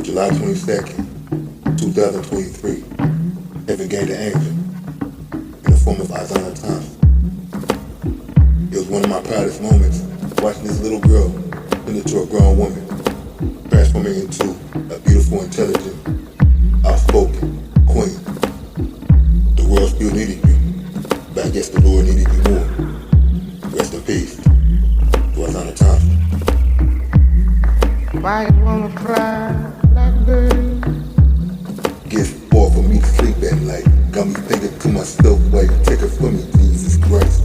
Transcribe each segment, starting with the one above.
July 22nd, 2023, heaven gave the angel in the form of IZZANA Thompson. It was one of my proudest moments, watching this little girl turn into a grown woman, transforming into a beautiful, intelligent, outspoken queen. The world still needed you, but I guess the Lord needed you more. Rest in peace to IZZANA Thompson. Why you wanna cry like this? Gets hard for me to sleep at night. Got me thinking to myself, why you take it from me, Jesus Christ?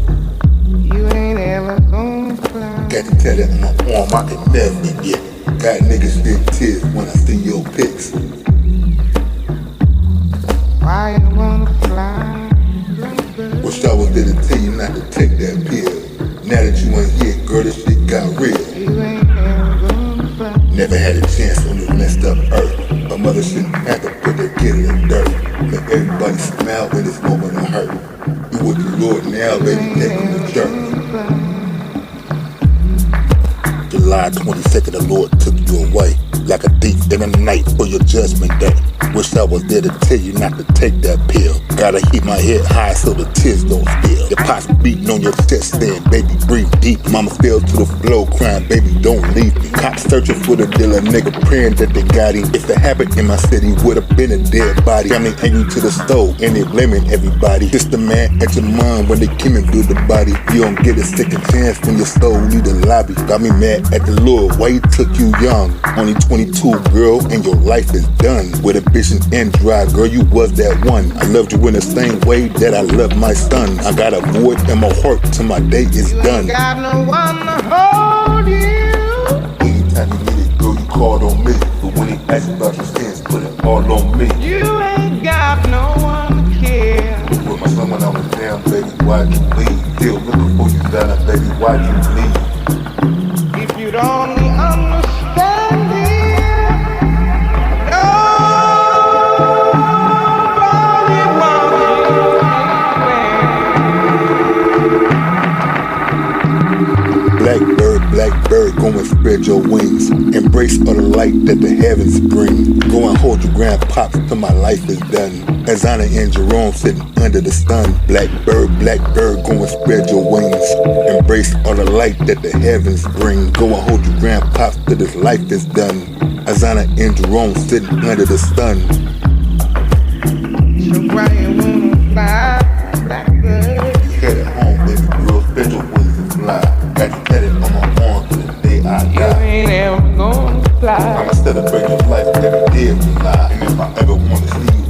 You ain't ever gonna fly. Got to tell it on my arm, I can never forget. Got niggas shed tears when I see your pics. Why you wanna fly like this? Wish I was there to tell you not to take that pill. Now that you ain't here, girl, this shit got real. You ain't ever gonna fly. Never had a chance on this messed up earth. My mother shouldn't have to put their kid in the dirt. Make everybody smile when this moment of hurt. You with the Lord now, baby, take him to church. July 22nd, the Lord took you away like a thief in the night for your judgment day. Wish I was there to tell you not to take that pill. Gotta keep my head high so the tears don't spill. Your pops beating on your chest saying, baby, breathe deep. Mama fell to the floor crying, baby, don't leave me. Cops searching for the dealer, nigga praying that they got him. If it happened in my city, would've been a dead body. Family angry to the stove and they blaming everybody. Just the man at your mind when they came and build the body. You don't get a second chance when your soul need a lobby. Got me mad at the Lord, why he took you young? Only 22, girl, and your life is done. With a vision and drive, girl, you was that one. I loved you in the same way that I love my son. I got a void in my heart till my day is done. You ain't got no one to hold you. Anytime you needed, girl, you called on me. But when he asked about your sins, put it all on me. You ain't got no one to care. With my son when I was down, baby, why'd you leave? Still looking for you, Donna, baby, why'd you leave? If you'd only understand it. Blackbird, blackbird, go and spread your wings. Embrace all the light that the heavens bring. Go and hold your grandpops till my life is done. IZZANA and Jerome sitting under the sun. Blackbird, blackbird, go and spread your wings. Embrace all the light that the heavens bring. Go and hold your grandpops till this life is done. IZZANA and Jerome sitting under the sun. So why you wanna fly blackbird? You headed home, baby girl, spread your wings and fly. Got you headed on my arm till the day I You die. ain't ever gonna fly. I'ma celebrate your life every day of your life. And if I ever wanna see you